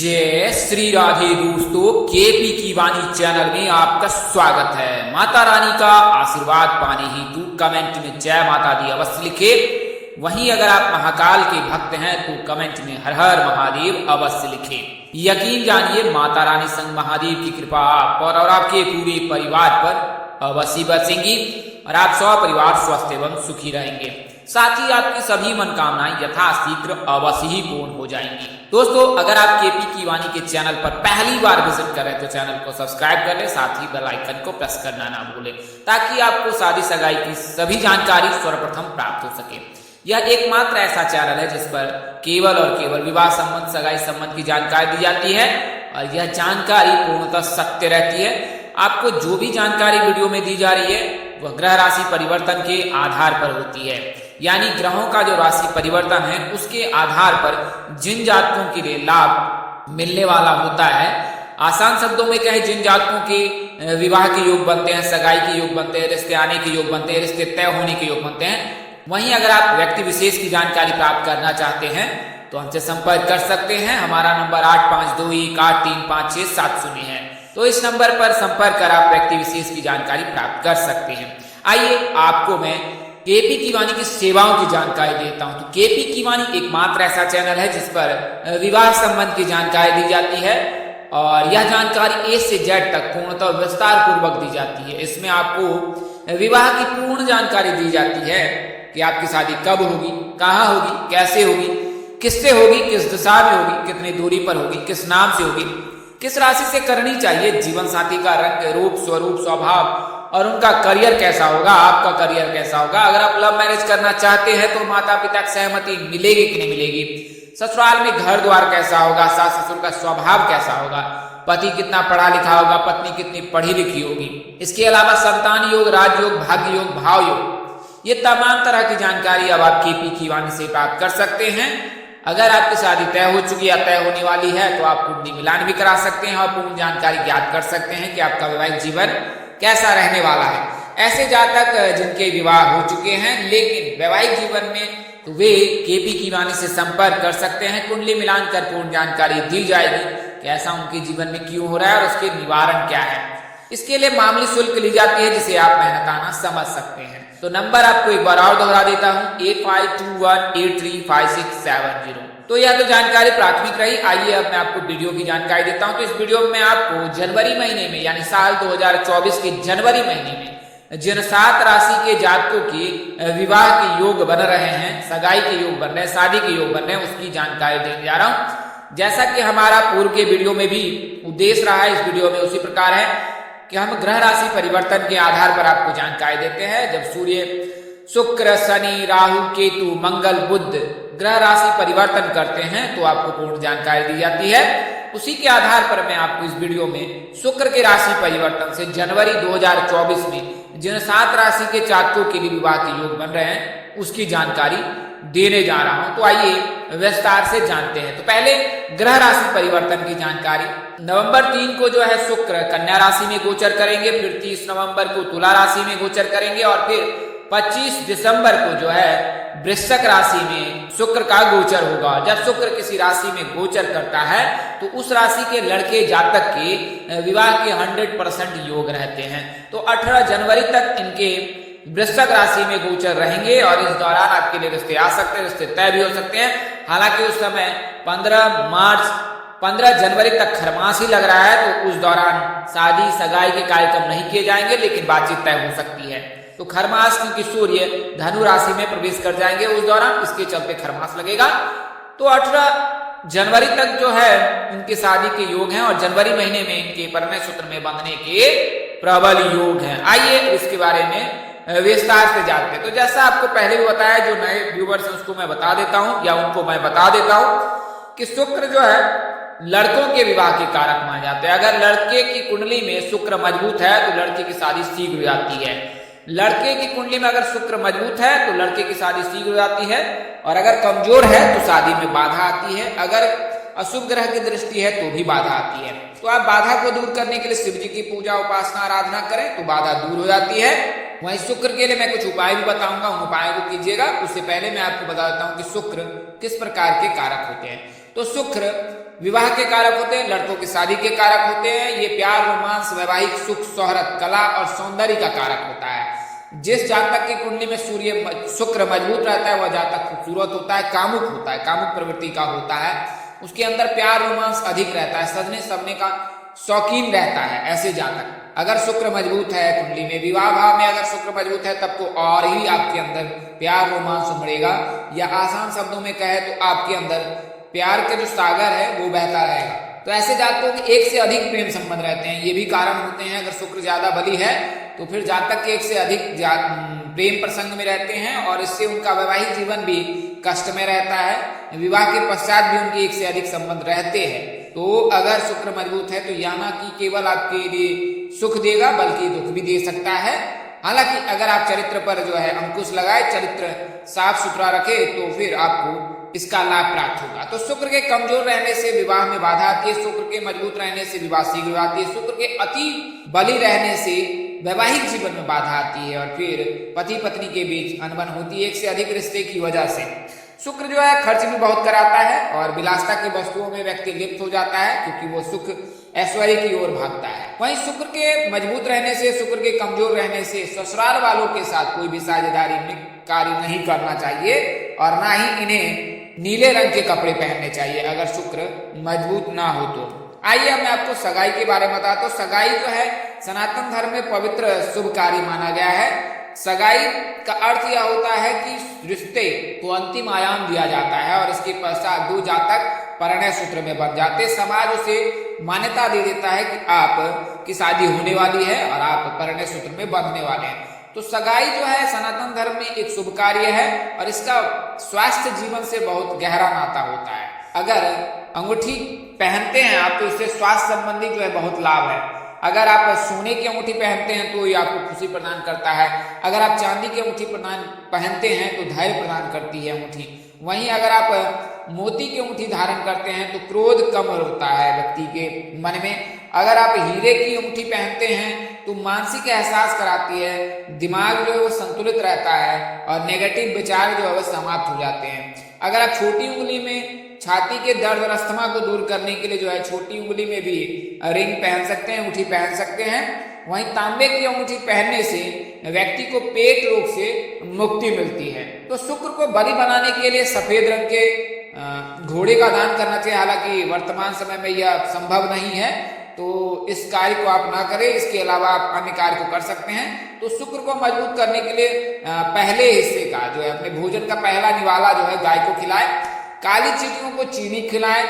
जय श्री राधे दोस्तों, केपी की वाणी चैनल में आपका स्वागत है। माता रानी का आशीर्वाद पाने हेतु कमेंट में जय माता दी अवश्य लिखे। वहीं अगर आप महाकाल के भक्त हैं तो कमेंट में हर हर महादेव अवश्य लिखे। यकीन जानिए माता रानी संग महादेव की कृपा आप पर और आपके पूरे परिवार पर अवश्य बरसेंगी और आप सपरिवार स्वस्थ एवं सुखी रहेंगे। साथ ही आपकी सभी मनोकामनाएं यथाशीघ्र अवश्य ही पूर्ण हो जाएंगी। दोस्तों, अगर आप केपी की वाणी के चैनल पर पहली बार विजिट करें तो चैनल को सब्सक्राइब कर लें, साथ ही बेल आइकन को प्रेस करना ना भूलें ताकि आपको शादी सगाई की सभी जानकारी सर्वप्रथम प्राप्त हो सके। यह एकमात्र ऐसा चैनल है जिस पर केवल और केवल विवाह संबंध, सगाई संबंध की जानकारी दी जाती है और यह जानकारी पूर्णतः सत्य रहती है। आपको जो भी जानकारी वीडियो में दी जा रही है वह ग्रह राशि परिवर्तन के आधार पर होती है, यानी ग्रहों का जो राशि परिवर्तन है उसके आधार पर जिन जातकों के लिए लाभ मिलने वाला होता है। आसान शब्दों में कहें, जिन जातकों के विवाह के योग बनते हैं, सगाई के योग बनते हैं, रिश्ते आने के योग बनते हैं, रिश्ते तय होने के योग बनते हैं। वहीं अगर आप व्यक्ति विशेष की जानकारी प्राप्त करना चाहते हैं तो हमसे संपर्क कर सकते हैं। हमारा नंबर 8521835670 है, तो इस नंबर पर संपर्क कर आप व्यक्ति विशेष की जानकारी प्राप्त कर सकते हैं। आइए आपको मैं केपी की वाणी की सेवाओं की जानकारी देता हूं। तो केपी की वाणी एकमात्र ऐसा चैनल है जिस पर विवाह संबंध की जानकारी दी जाती है और यह जानकारी ए से जेड तक पूर्णतः विस्तार पूर्वक दी जाती है। इसमें आपको विवाह की पूर्ण जानकारी दी जाती है कि आपकी शादी कब होगी, कहाँ होगी, कैसे होगी, किससे होगी, किस दिशा में होगी, कितनी दूरी पर होगी, किस नाम से होगी, किस राशि से करनी चाहिए, जीवन साथी का रंग, रूप, स्वरूप, स्वभाव और उनका करियर कैसा होगा, आपका करियर कैसा होगा। अगर आप लव मैरिज करना चाहते हैं तो माता पिता की सहमति मिलेगी कि नहीं मिलेगी, ससुराल में घर द्वार कैसा होगा, सास ससुर का स्वभाव कैसा होगा, पति कितना पढ़ा लिखा होगा, पत्नी कितनी पढ़ी लिखी होगी। इसके अलावा संतान योग, राजयोग, भाग्य योग, भाव योग, ये तमाम तरह की जानकारी अब आप केपी की वाणी से प्राप्त कर सकते हैं। अगर आपकी शादी तय हो चुकी या तय होने वाली है तो आप कुंडली मिलान भी करा सकते हैं और पूर्ण जानकारी ज्ञात कर सकते हैं कि आपका वैवाहिक जीवन कैसा रहने वाला है। ऐसे जातक जिनके विवाह हो चुके हैं लेकिन वैवाहिक जीवन में, तो वे केपी की वाणी से संपर्क कर सकते हैं। कुंडली मिलान कर पूर्ण जानकारी दी जाएगी कि ऐसा उनके जीवन में क्यों हो रहा है और उसके निवारण क्या है। इसके लिए मामूली शुल्क ली जाती है जिसे आप मेहनताना समझ सकते हैं। तो नंबर आपको एक बार और दोहरा देता हूँ, 8521835670। तो यह तो जानकारी प्राथमिक रही। आइए अब मैं आपको वीडियो की जानकारी देता हूं। तो इस वीडियो में मैं आपको जनवरी महीने में यानी साल 2024 के जनवरी महीने में जिन 7 राशि के जातकों के विवाह के योग बन रहे हैं, सगाई के योग बन रहे हैं, शादी के योग बन रहे हैं, उसकी जानकारी देने जा रहा हूं। जैसा कि हमारा पूर्व के वीडियो में भी उद्देश्य रहा है, इस वीडियो में उसी प्रकार है कि हम ग्रह राशि परिवर्तन के आधार पर आपको जानकारी देते हैं। जब सूर्य, शुक्र, शनि, राहु, केतु, मंगल, बुध ग्रह राशि परिवर्तन करते हैं तो आपको पूर्ण जानकारी दी जाती है। उसी के आधार पर मैं आपको इस वीडियो में शुक्र के राशि परिवर्तन से जनवरी 2024 में जिन 7 राशि के जातकों के लिए विवाह के योग बन रहे हैं उसकी जानकारी देने जा रहा हूं। तो आइए विस्तार से जानते हैं। तो पहले ग्रह राशि परिवर्तन की जानकारी। नवंबर 3 को जो है शुक्र कन्या राशि में गोचर करेंगे, फिर 30 नवंबर को तुला राशि में गोचर करेंगे और फिर 25 दिसंबर को जो है वृश्चिक राशि में शुक्र का गोचर होगा। जब शुक्र किसी राशि में गोचर करता है तो उस राशि के लड़के जातक के विवाह के 100% योग रहते हैं। तो 18 जनवरी तक इनके वृश्चिक राशि में गोचर रहेंगे और इस दौरान आपके लिए रिश्ते आ सकते हैं, रिश्ते तय भी हो सकते हैं। हालांकि उस समय 15 जनवरी तक खरमास ही लग रहा है, तो उस दौरान शादी सगाई के कार्यक्रम नहीं किए जाएंगे लेकिन बातचीत तय हो सकती है। तो खरमास क्योंकि सूर्य धनु राशि में प्रवेश कर जाएंगे उस दौरान, इसके चलते खरमास लगेगा। तो 18 जनवरी तक जो है उनकी शादी के योग हैं और जनवरी महीने में इनके परिणय सूत्र में बंधने के प्रबल योग हैं। आइए इसके बारे में विस्तार से जानते हैं। तो जैसा आपको पहले भी बताया, जो नए व्यूवर्स हैं उसको मैं बता देता हूं या उनको मैं बता देता हूं कि शुक्र जो है लड़कों के विवाह के कारक माने जाते हैं। अगर लड़के की कुंडली में शुक्र मजबूत है तो लड़के की शादी शीघ्र हो जाती है। लड़के की कुंडली में अगर शुक्र मजबूत है तो लड़के की शादी शीघ्र हो जाती है और अगर कमजोर है तो शादी में बाधा आती है। अगर अशुभ ग्रह की दृष्टि है तो भी बाधा आती है। तो आप बाधा को दूर करने के लिए शिव जी की पूजा, उपासना, आराधना करें तो बाधा दूर हो जाती है। वहीं शुक्र के लिए मैं कुछ उपाय भी बताऊंगा, उन उपायों को कीजिएगा। उससे पहले मैं आपको बता देता हूं कि शुक्र किस प्रकार के कारक होते हैं। तो शुक्र विवाह के कारक होते हैं, लड़कों की शादी के कारक होते हैं। ये प्यार, रोमांस, वैवाहिक सुख, शोहरत, कला और सौंदर्य का कारक होता है। जिस जातक की कुंडली में शुक्र मजबूत रहता है वह जातक खूबसूरत होता है, कामुक होता है, कामुक प्रवृत्ति का होता है, उसके अंदर प्यार रोमांस अधिक रहता है, सजने सबने का शौकीन रहता है। ऐसे जातक अगर शुक्र मजबूत है कुंडली में, विवाह भाव में अगर शुक्र मजबूत है तब तो और ही आपके अंदर प्यार रोमांस उमड़ेगा, या आसान शब्दों में कहे तो आपके अंदर प्यार के जो सागर है वो बहता रहेगा। तो ऐसे जातकों के एक से अधिक प्रेम संबंध रहते हैं, ये भी कारण होते हैं। अगर शुक्र ज्यादा बली है तो फिर जातक के एक से अधिक प्रेम प्रसंग में रहते हैं और इससे उनका वैवाहिक जीवन भी कष्ट में रहता है। विवाह के पश्चात भी उनके एक से अधिक संबंध रहते हैं। तो अगर शुक्र मजबूत है तो यह ना कि केवल आपके लिए सुख देगा बल्कि दुख भी दे सकता है। हालांकि अगर आप चरित्र पर जो है अंकुश लगाए, चरित्र साफ सुथरा रखे तो फिर आपको इसका लाभ प्राप्त होगा। तो शुक्र के कमजोर रहने से विवाह में बाधा आती है, शुक्र के मजबूत रहने से विवाह शीघ्र आती है, शुक्र के अति बली रहने से वैवाहिक जीवन में बाधा आती है और फिर पति पत्नी के बीच अनबन होती है एक से अधिक रिश्ते की वजह से। शुक्र जो है खर्च भी बहुत कराता है और विलासिता की वस्तुओं में व्यक्ति लिप्त हो जाता है क्योंकि वो सुख ऐश्वर्य की ओर भागता है। वहीं शुक्र के मजबूत रहने से, शुक्र के कमजोर रहने से ससुराल वालों के साथ कोई भी साझेदारी कार्य नहीं करना चाहिए और ना ही इन्हें नीले रंग के कपड़े पहनने चाहिए अगर शुक्र मजबूत ना हो तो। आइए अब मैं आपको सगाई के बारे में बताता हूँ। सगाई जो है सनातन धर्म में पवित्र शुभ कार्य माना गया है। सगाई का अर्थ यह होता है कि रिश्ते को अंतिम आयाम दिया जाता है और इसके पश्चात दो जातक परिणय सूत्र में बन जाते। समाज उसे मान्यता दे देता है कि आप की शादी होने वाली है और आप परिणय सूत्र में बंधने वाले हैं। तो सगाई जो है सनातन धर्म में एक शुभ कार्य है और इसका स्वास्थ्य जीवन से बहुत गहरा नाता होता है। अगर अंगूठी पहनते हैं आप तो इससे स्वास्थ्य संबंधी जो है बहुत लाभ है। अगर आप सोने की अंगूठी पहनते हैं तो ये आपको खुशी प्रदान करता है। अगर आप चांदी की अंगूठी पहनते हैं तो धैर्य प्रदान करती है अंगूठी। वहीं अगर आप मोती की अंगूठी धारण करते हैं तो क्रोध कम होता है व्यक्ति के मन में। अगर आप हीरे की अंगूठी पहनते हैं तो मानसिक एहसास कराती है, दिमाग जो है वो संतुलित रहता है और नेगेटिव विचार जो है वो समाप्त हो जाते हैं। अगर आप छोटी उंगली में छाती के दर्द और अस्थमा को दूर करने के लिए जो है छोटी उंगली में भी रिंग पहन सकते हैं, अंगूठी पहन सकते हैं। वहीं तांबे की अंगूठी पहनने से व्यक्ति को पेट रोग से मुक्ति मिलती है। तो शुक्र को बली बनाने के लिए सफेद रंग के घोड़े का दान करना चाहिए। हालांकि वर्तमान समय में यह संभव नहीं है तो इस कार्य को आप ना करें, इसके अलावा आप अन्य कार्य को कर सकते हैं। तो शुक्र को मजबूत करने के लिए पहले हिस्से का जो है अपने भोजन का पहला निवाला जो है गाय को खिलाए, काली चींटियों को चीनी खिलाएं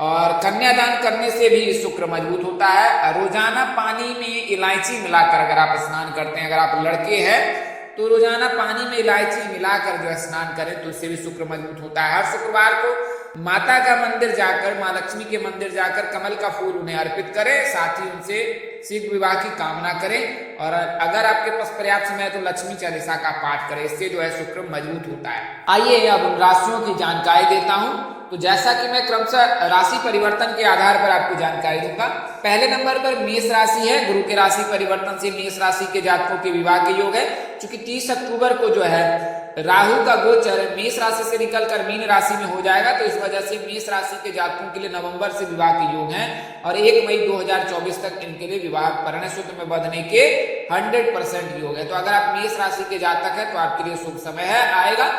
और कन्यादान करने से भी शुक्र मजबूत होता है। रोजाना पानी में इलायची मिलाकर अगर आप स्नान करते हैं, अगर आप लड़के हैं तो रोजाना पानी में इलायची मिलाकर जो है स्नान करें तो उससे भी शुक्र मजबूत होता है। हर शुक्रवार को माता का मंदिर जाकर, माँ लक्ष्मी के मंदिर जाकर कमल का फूल उन्हें अर्पित करें, साथ ही उनसे शीघ्र विवाह की कामना करें और अगर आपके पास पर्याप्त समय है तो लक्ष्मी चालीसा का पाठ करें, इससे जो है शुक्र मजबूत होता है। आइए अब उन राशियों की जानकारी देता हूँ। तो जैसा कि मैं क्रमशः राशि परिवर्तन के आधार पर आपको जानकारी दूंगा। पहले नंबर पर मेष राशि है। गुरु के राशि परिवर्तन से मेष राशि के जातकों के विवाह के योग है। चूंकि 30 अक्टूबर को जो है राहु का गोचर मेष राशि से निकलकर मीन राशि में हो जाएगा, तो इस वजह से मेष राशि के जातकों के लिए नवंबर से विवाह के योग हैं और 1 मई 2024 तक इनके लिए विवाह परिणय सूत्र में बंधने के 100% योग है। तो अगर आप मेष राशि के जातक हैं तो आपके लिए शुभ समय है आएगा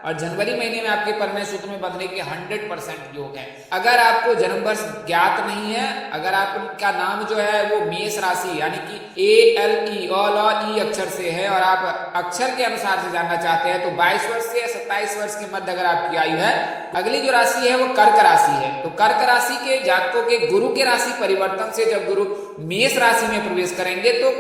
और जनवरी महीने में आपके परिणय सूत्र में बंधने के 100% योग है। अगर आपको जन्म वर्ष ज्ञात नहीं है, अगर आपका नाम जो है वो मेष राशि यानी कि ALE अक्षर से है और आप अक्षर के अनुसार से जानना चाहते हैं तो 22 वर्ष से 27 वर्ष के मध्य अगर आपकी आयु है। अगली जो राशि है वो कर्क राशि है। तो कर्क राशि के जातकों के गुरु के राशि परिवर्तन से जब गुरु मेष राशि में प्रवेश करेंगे तो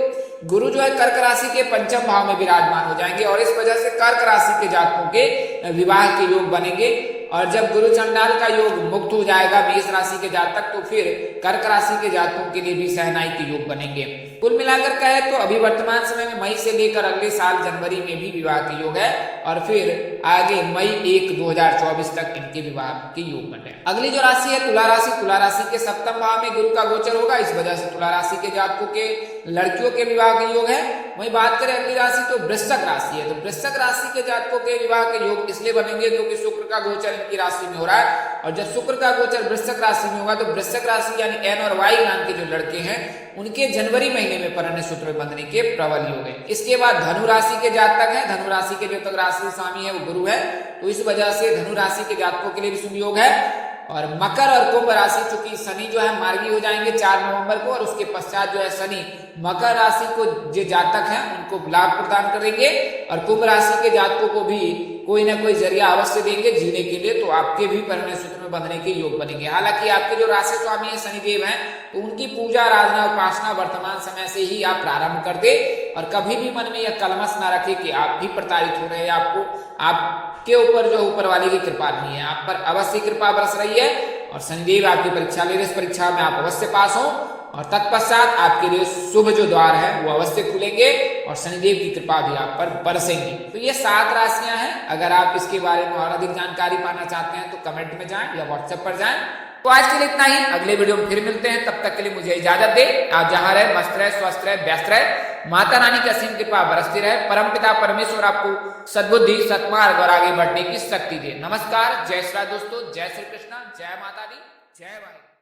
गुरु जो है कर्क राशि के पंचम भाव में विराजमान हो जाएंगे और इस वजह से कर्क राशि के जातकों के विवाह के योग बनेंगे। और जब गुरु चंडाल का योग मुक्त हो जाएगा मेष राशि के जातक तो फिर कर्क राशि के जातकों के लिए भी सहनाई के योग बनेंगे। कुल मिलाकर कहे तो अभी वर्तमान समय में मई से लेकर अगले साल जनवरी में भी विवाह के योग है और फिर आगे मई 1, 2024 तक इनके विवाह के योग बने। अगली जो राशि है तुला राशि। तुला राशि के सप्तम भाव में गुरु का गोचर होगा, इस वजह से तुला राशि के जातकों के लड़कियों के विवाह के योग है। वहीं बात करें अगली राशि तो वृश्चिक राशि है, तो वृश्चिक राशि के जातकों के विवाह के योग इसलिए बनेंगे क्योंकि शुक्र का गोचर इनकी राशि में हो रहा है और जब शुक्र का गोचर वृश्चिक राशि में होगा तो वृश्चिक राशि यानी एन और वाई नाम के जो लड़के हैं उनके जनवरी महीने में परिणय सूत्र में बंधने के प्रबल योग है। इसके बाद धनु राशि के जातक हैं, धनु राशि के जो तक राशि स्वामी है वो गुरु है, तो इस वजह से धनु राशि के जातकों के लिए भी शुभ योग है। और मकर और कुंभ राशि चूंकि शनि जो है मार्गी हो जाएंगे 4 नवंबर को और उसके पश्चात जो है शनि मकर राशि को जो जातक हैं उनको लाभ प्रदान करेंगे और कुंभ राशि के जातकों को भी कोई ना कोई जरिया अवश्य देंगे जीने के लिए, तो आपके भी परिणय सूत्र में बंधने के योग बनेंगे। हालांकि आपके जो राशि स्वामी है शनिदेव हैं तो उनकी पूजा आराधना उपासना वर्तमान समय से ही आप प्रारंभ कर दे और कभी भी मन में यह कलमश ना रखे कि आप भी प्रताड़ित हो रहे हैं, आपके ऊपर जो ऊपर वाले की कृपा नहीं है, आप पर अवश्य कृपा बरस रही है और शनिदेव आपकी परीक्षा ले रहे, इस परीक्षा में आप अवश्य पास हो और तत्पश्चात आपके लिए शुभ जो द्वार है वो अवश्य खुलेंगे और शनिदेव की कृपा भी आप पर बरसेंगी। तो ये 7 राशियां हैं। अगर आप इसके बारे में और अधिक जानकारी पाना चाहते हैं तो कमेंट में जाएं या व्हाट्सएप पर जाएं। तो आज के लिए इतना ही, अगले वीडियो में फिर मिलते हैं, तब तक के लिए मुझे इजाजत दे। आप जहां रहे मस्त रहे, स्वस्थ रहे, व्यस्त रहे, माता रानी की असीम कृपा बरसती रहे, परमपिता परमेश्वर आपको सद्बुद्धि सत्मार्ग और आगे बढ़ने की शक्ति दे। नमस्कार, जय श्री दोस्तों, जय श्री कृष्णा, जय माता दी, जय वाहिगुरु।